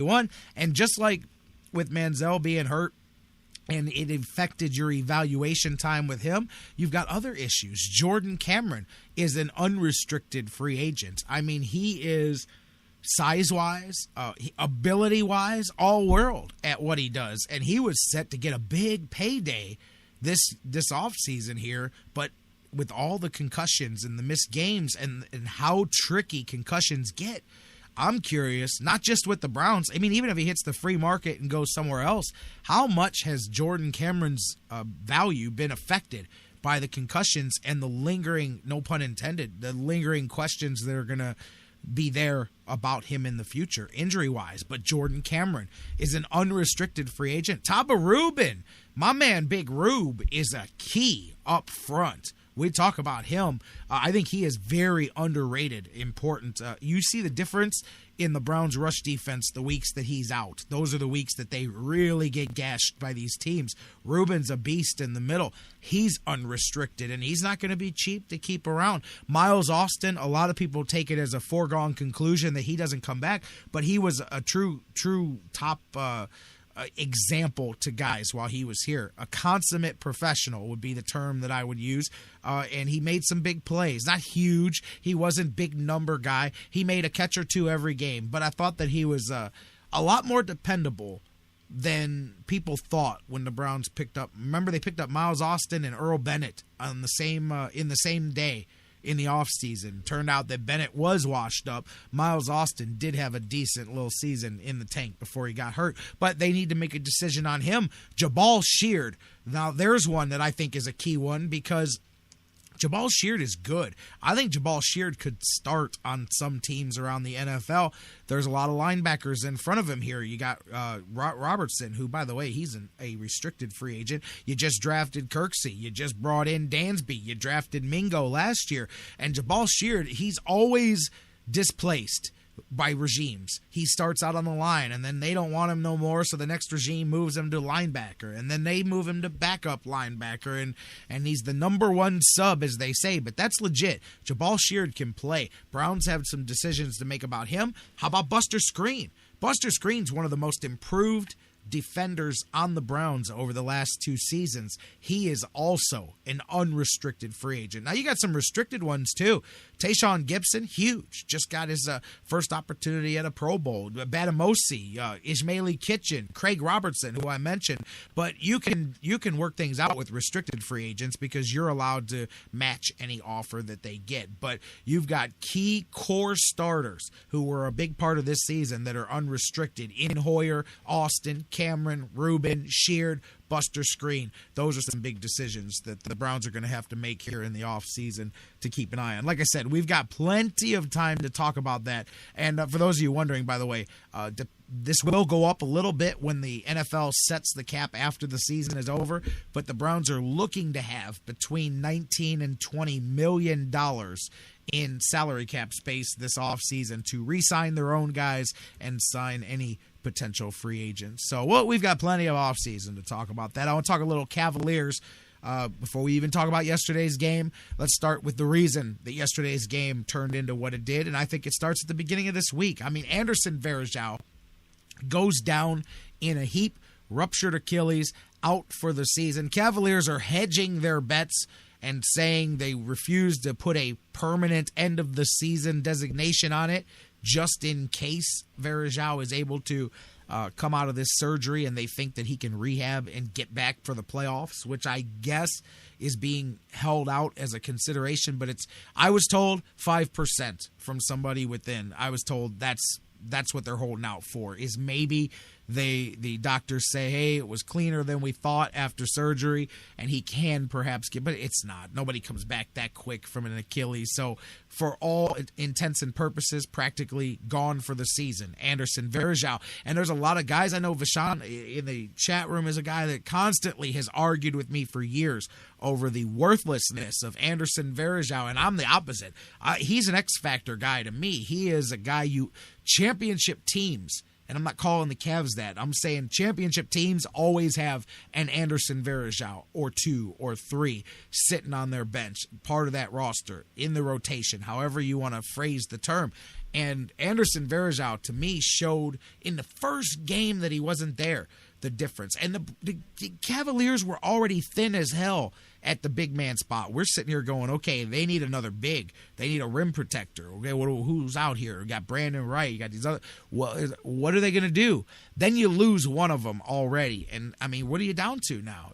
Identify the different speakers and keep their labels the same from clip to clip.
Speaker 1: one. And just like with Manziel being hurt, and it affected your evaluation time with him, you've got other issues. Jordan Cameron is an unrestricted free agent. I mean, he is size-wise, ability-wise, all-world at what he does. And he was set to get a big payday this offseason here, but with all the concussions and the missed games and how tricky concussions get, I'm curious, not just with the Browns. I mean, even if he hits the free market and goes somewhere else, how much has Jordan Cameron's value been affected by the concussions and the lingering, no pun intended, the lingering questions that are going to be there about him in the future, injury-wise? But Jordan Cameron is an unrestricted free agent. Taba Rubin, my man Big Rube, is a key up front. We talk about him. I think he is very underrated, important. You see the difference in the Browns' rush defense the weeks that he's out. Those are the weeks that they really get gashed by these teams. Rubin's a beast in the middle. He's unrestricted, and he's not going to be cheap to keep around. Miles Austin, a lot of people take it as a foregone conclusion that he doesn't come back, but he was a true top example to guys while he was here. A consummate professional would be the term that I would use. And he made some big plays. Not huge. He wasn't big number guy. He made a catch or two every game. But I thought that he was a lot more dependable than people thought when the Browns picked up. Remember, they picked up Miles Austin and Earl Bennett on the same in the same day in the offseason. Turned out that Bennett was washed up. Miles Austin did have a decent little season in the tank before he got hurt. But they need to make a decision on him. Jabal Sheard. Now, there's one that I think is a key one because Jabal Sheard is good. I think Jabal Sheard could start on some teams around the NFL. There's a lot of linebackers in front of him here. You got Robertson, who, by the way, he's a restricted free agent. You just drafted Kirksey. You just brought in Dansby. You drafted Mingo last year. And Jabal Sheard, he's always displaced by regimes. He starts out on the line, and then they don't want him no more, so the next regime moves him to linebacker, and then they move him to backup linebacker, and he's the number one sub, as they say, but that's legit. Jabal Sheard can play. Browns have some decisions to make about him. How about Buster Skrine? Buster Skrine's one of the most improved defenders on the Browns over the last two seasons. He is also an unrestricted free agent. Now, you got some restricted ones, too. Tayshaun Gibson, huge. Just got his first opportunity at a Pro Bowl. Batamosi, Ismaili Kitchen, Craig Robertson, who I mentioned. But you can work things out with restricted free agents because you're allowed to match any offer that they get. But you've got key core starters who were a big part of this season that are unrestricted. In Hoyer, Austin, Cameron, Rubin, Sheard, Buster Skrine. Those are some big decisions that the Browns are going to have to make here in the offseason to keep an eye on. Like I said, we've got plenty of time to talk about that. And for those of you wondering, by the way, this will go up a little bit when the NFL sets the cap after the season is over, but the Browns are looking to have between $19 and $20 million in salary cap space this offseason to re-sign their own guys and sign any potential free agents. So we've got plenty of offseason to talk about that. I want to talk a little Cavaliers before we even talk about yesterday's game. Let's start with the reason that yesterday's game turned into what it did, and I think it starts at the beginning of this week. I mean, Anderson Varajeao goes down in a heap, ruptured Achilles, out for the season. Cavaliers are hedging their bets and saying they refuse to put a permanent end of the season designation on it just in case Varajeao is able to come out of this surgery and they think that he can rehab and get back for the playoffs, which I guess is being held out as a consideration. But I was told 5% from somebody within. I was told that's what they're holding out for, is maybe the doctors say, hey, it was cleaner than we thought after surgery, and he can perhaps get, but it's not. Nobody comes back that quick from an Achilles. So for all intents and purposes, practically gone for the season. Anderson Varajeao. And there's a lot of guys. I know Vashon in the chat room is a guy that constantly has argued with me for years over the worthlessness of Anderson Varajeao, and I'm the opposite. He's an X-Factor guy to me. He is a guy championship teams, and I'm not calling the Cavs that. I'm saying championship teams always have an Anderson Varajeao or two or three sitting on their bench, part of that roster, in the rotation, however you want to phrase the term. And Anderson Varajeao, to me, showed in the first game that he wasn't there the difference. And the Cavaliers were already thin as hell at the big man spot. We're sitting here going, okay, they need another big. They need a rim protector. Okay, who's out here? We got Brandon Wright. You got these other. What are they going to do? Then you lose one of them already. And, I mean, what are you down to now?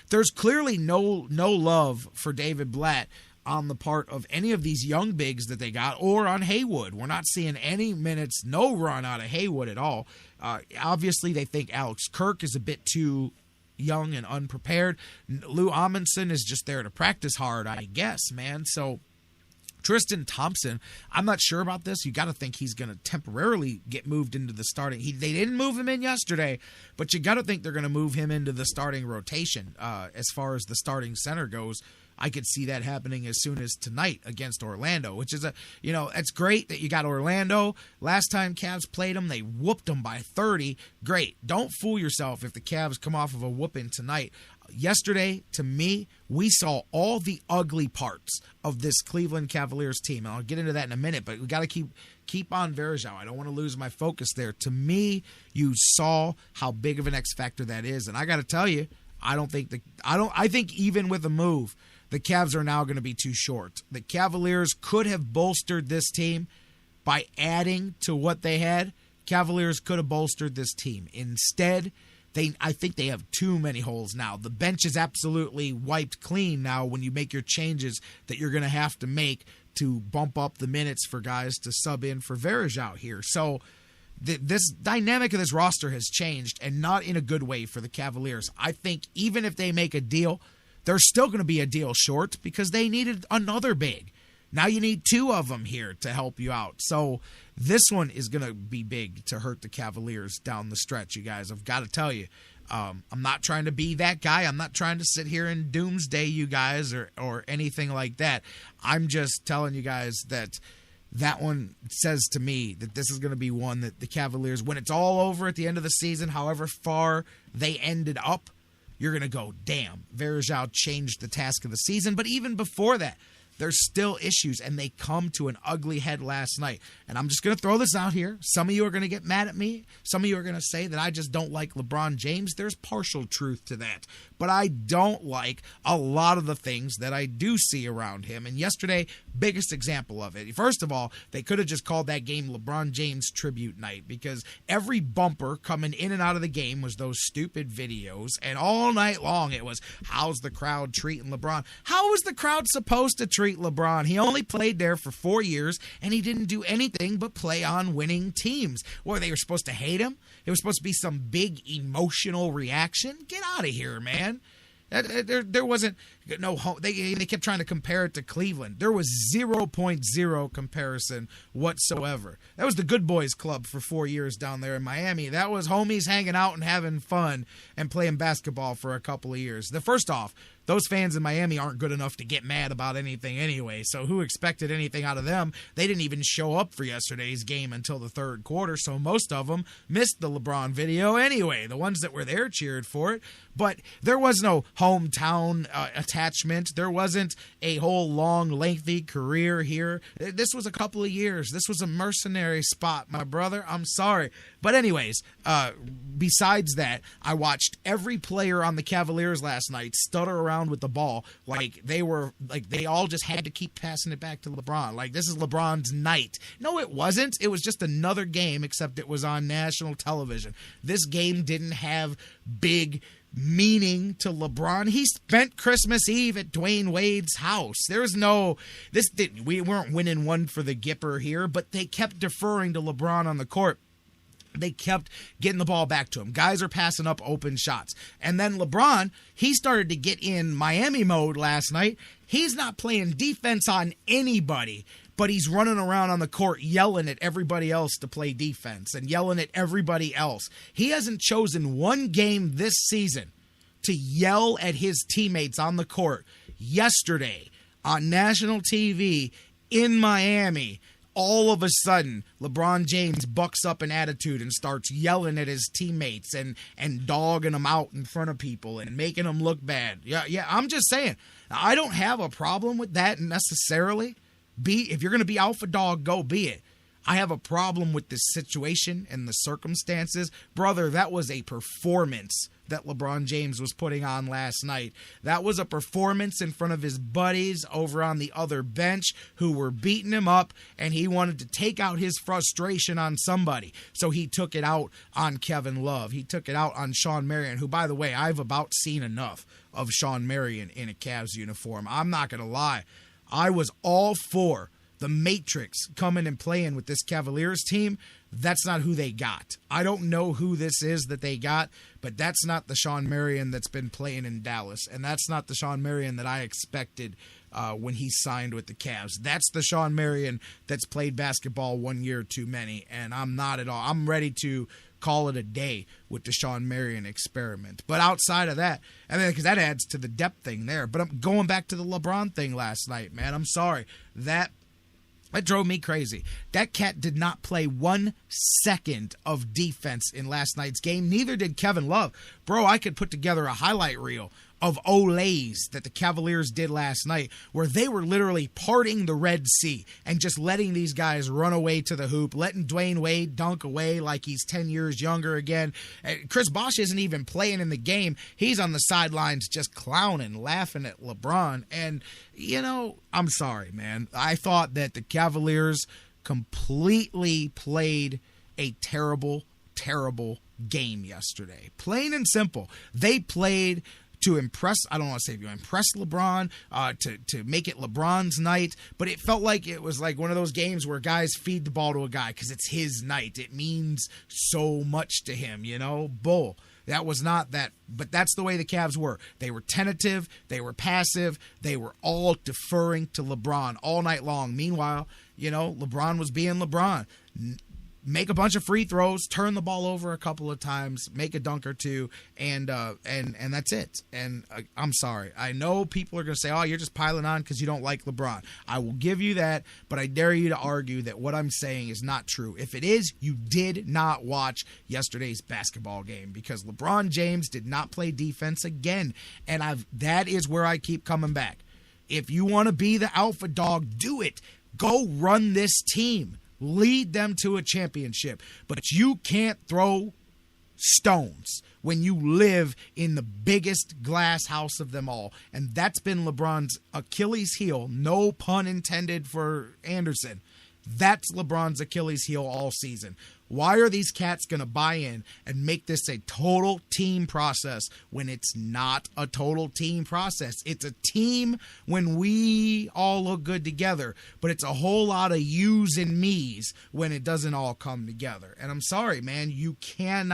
Speaker 1: There's clearly no love for David Blatt on the part of any of these young bigs that they got, or on Haywood. We're not seeing any minutes, no run out of Haywood at all. Obviously, they think Alex Kirk is a bit too young and unprepared. Lou Amundsen is just there to practice hard, I guess, man. So Tristan Thompson, I'm not sure about this. You got to think he's going to temporarily get moved into the starting. They didn't move him in yesterday, but you got to think they're going to move him into the starting rotation as far as the starting center goes. I could see that happening as soon as tonight against Orlando, which is it's great that you got Orlando. Last time Cavs played them, they whooped them by 30. Great. Don't fool yourself if the Cavs come off of a whooping tonight. Yesterday, to me, we saw all the ugly parts of this Cleveland Cavaliers team. And I'll get into that in a minute, but we got to keep on Varajeao. I don't want to lose my focus there. To me, you saw how big of an X factor that is. And I got to tell you, I think even with a move, the Cavs are now going to be too short. The Cavaliers could have bolstered this team by adding to what they had. Cavaliers could have bolstered this team. Instead, I think they have too many holes now. The bench is absolutely wiped clean now when you make your changes that you're going to have to make to bump up the minutes for guys to sub in for Varajeao here. So this dynamic of this roster has changed, and not in a good way for the Cavaliers. I think even if they make a deal, they're still going to be a deal short because they needed another big. Now you need two of them here to help you out. So this one is going to be big to hurt the Cavaliers down the stretch, you guys. I've got to tell you, I'm not trying to be that guy. I'm not trying to sit here and doomsday you guys or anything like that. I'm just telling you guys that one says to me that this is going to be one that the Cavaliers, when it's all over at the end of the season, however far they ended up, you're going to go, damn, Varajeao changed the task of the season. But even before that, there's still issues, and they come to an ugly head last night. And I'm just going to throw this out here. Some of you are going to get mad at me. Some of you are going to say that I just don't like LeBron James. There's partial truth to that. But I don't like a lot of the things that I do see around him. And yesterday, biggest example of it. First of all, they could have just called that game LeBron James tribute night, because every bumper coming in and out of the game was those stupid videos. And all night long it was, how's the crowd treating LeBron? How was the crowd supposed to treat LeBron? He only played there for 4 years, and he didn't do anything but play on winning teams. Or they were supposed to hate him? It was supposed to be some big emotional reaction? Get out of here, man. There wasn't no home. They kept trying to compare it to Cleveland. There was 0.0 comparison whatsoever. That was the Good Boys Club for 4 years down there in Miami. That was homies hanging out and having fun and playing basketball for a couple of years. First off, those fans in Miami aren't good enough to get mad about anything anyway, so who expected anything out of them? They didn't even show up for yesterday's game until the third quarter, so most of them missed the LeBron video anyway. The ones that were there cheered for it, but there was no hometown attachment. There wasn't a whole long, lengthy career here. This was a couple of years. This was a mercenary spot, my brother. I'm sorry. But anyways, besides that, I watched every player on the Cavaliers last night stutter around with the ball like they all just had to keep passing it back to LeBron. Like this is LeBron's night. No, it wasn't. It was just another game, except it was on national television. This game didn't have big meaning to LeBron. He spent Christmas Eve at Dwayne Wade's house. We weren't winning one for the Gipper here, but they kept deferring to LeBron on the court. They kept getting the ball back to him. Guys are passing up open shots. And then LeBron, he started to get in Miami mode last night. He's not playing defense on anybody, but he's running around on the court yelling at everybody else to play defense and yelling at everybody else. He hasn't chosen one game this season to yell at his teammates on the court. Yesterday, on national TV in Miami, all of a sudden, LeBron James bucks up an attitude and starts yelling at his teammates and dogging them out in front of people and making them look bad. Yeah, I'm just saying, I don't have a problem with that necessarily. If you're going to be alpha dog, go be it. I have a problem with this situation and the circumstances. Brother, that was a performance that LeBron James was putting on last night. That was a performance in front of his buddies over on the other bench who were beating him up, and he wanted to take out his frustration on somebody. So he took it out on Kevin Love. He took it out on Shawn Marion, who, by the way, I've about seen enough of Shawn Marion in a Cavs uniform. I'm not going to lie. I was all for the Matrix coming and playing with this Cavaliers team. That's not who they got. I don't know who this is that they got, but that's not the Shawn Marion that's been playing in Dallas, and that's not the Shawn Marion that I expected when he signed with the Cavs. That's the Shawn Marion that's played basketball 1 year too many, and I'm not at all. I'm ready to call it a day with the Shawn Marion experiment. But outside of that, I mean, because that adds to the depth thing there. But I'm going back to the LeBron thing last night, man. I'm sorry. That drove me crazy. That cat did not play 1 second of defense in last night's game. Neither did Kevin Love. Bro, I could put together a highlight reel of olays that the Cavaliers did last night where they were literally parting the Red Sea and just letting these guys run away to the hoop, letting Dwayne Wade dunk away like he's 10 years younger again. Chris Bosh isn't even playing in the game. He's on the sidelines just clowning, laughing at LeBron. And, you know, I'm sorry, man. I thought that the Cavaliers completely played a terrible, terrible game yesterday. Plain and simple. They played to impress, I don't want to say you impress LeBron, to make it LeBron's night, but it felt like it was like one of those games where guys feed the ball to a guy because it's his night. It means so much to him, you know? Bull. That was not that, but that's the way the Cavs were. They were tentative, they were passive, they were all deferring to LeBron all night long. Meanwhile, you know, LeBron was being LeBron. Make a bunch of free throws, turn the ball over a couple of times, make a dunk or two, and that's it. And I'm sorry. I know people are going to say, oh, you're just piling on because you don't like LeBron. I will give you that, but I dare you to argue that what I'm saying is not true. If it is, you did not watch yesterday's basketball game because LeBron James did not play defense again, and that is where I keep coming back. If you want to be the alpha dog, do it. Go run this team. Lead them to a championship. But you can't throw stones when you live in the biggest glass house of them all. And that's been LeBron's Achilles heel. No pun intended for Anderson. That's LeBron's Achilles heel all season. Why are these cats going to buy in and make this a total team process when it's not a total team process? It's a team when we all look good together, but it's a whole lot of yous and me's when it doesn't all come together. And I'm sorry, man, you can't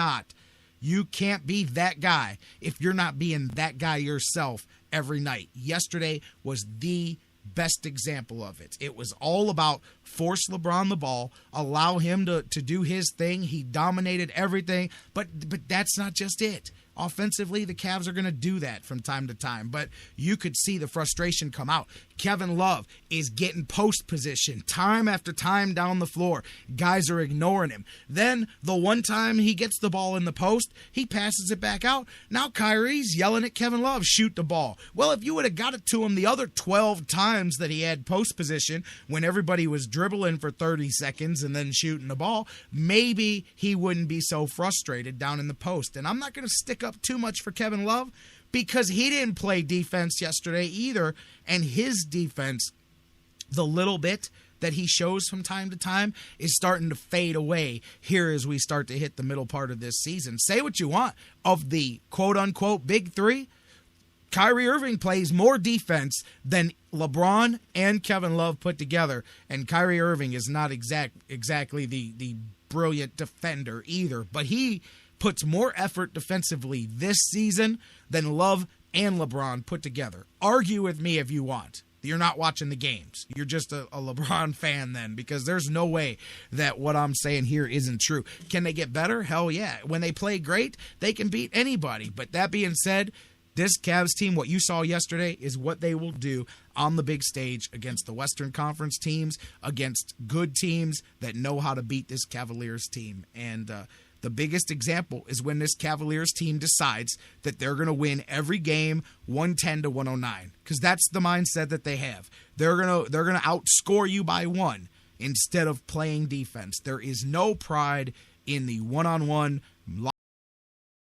Speaker 1: be that guy if you're not being that guy yourself every night. Yesterday was the best example of it. It was all about force LeBron the ball, allow him to do his thing. He dominated everything, but that's not just it. Offensively, the Cavs are going to do that from time to time, but you could see the frustration come out. Kevin Love is getting post position time after time down the floor. Guys are ignoring him. Then the one time he gets the ball in the post, he passes it back out. Now Kyrie's yelling at Kevin Love, shoot the ball. Well, if you would have got it to him the other 12 times that he had post position when everybody was dribbling for 30 seconds and then shooting the ball, maybe he wouldn't be so frustrated down in the post. And I'm not going to stick up too much for Kevin Love because he didn't play defense yesterday either, and his defense, the little bit that he shows from time to time, is starting to fade away here as we start to hit the middle part of this season. Say what you want of the quote-unquote big three, Kyrie Irving plays more defense than LeBron and Kevin Love put together, and Kyrie Irving is not exactly the brilliant defender either, but he puts more effort defensively this season than Love and LeBron put together. Argue with me if you want. You're not watching the games. You're just a LeBron fan then, because there's no way that what I'm saying here isn't true. Can they get better? Hell yeah. When they play great, they can beat anybody. But that being said, this Cavs team, what you saw yesterday, is what they will do on the big stage against the Western Conference teams, against good teams that know how to beat this Cavaliers team. And the biggest example is when this Cavaliers team decides that they're going to win every game 110 to 109, because that's the mindset that they have. They're going to outscore you by one, instead of playing defense. There is no pride in the one-on-one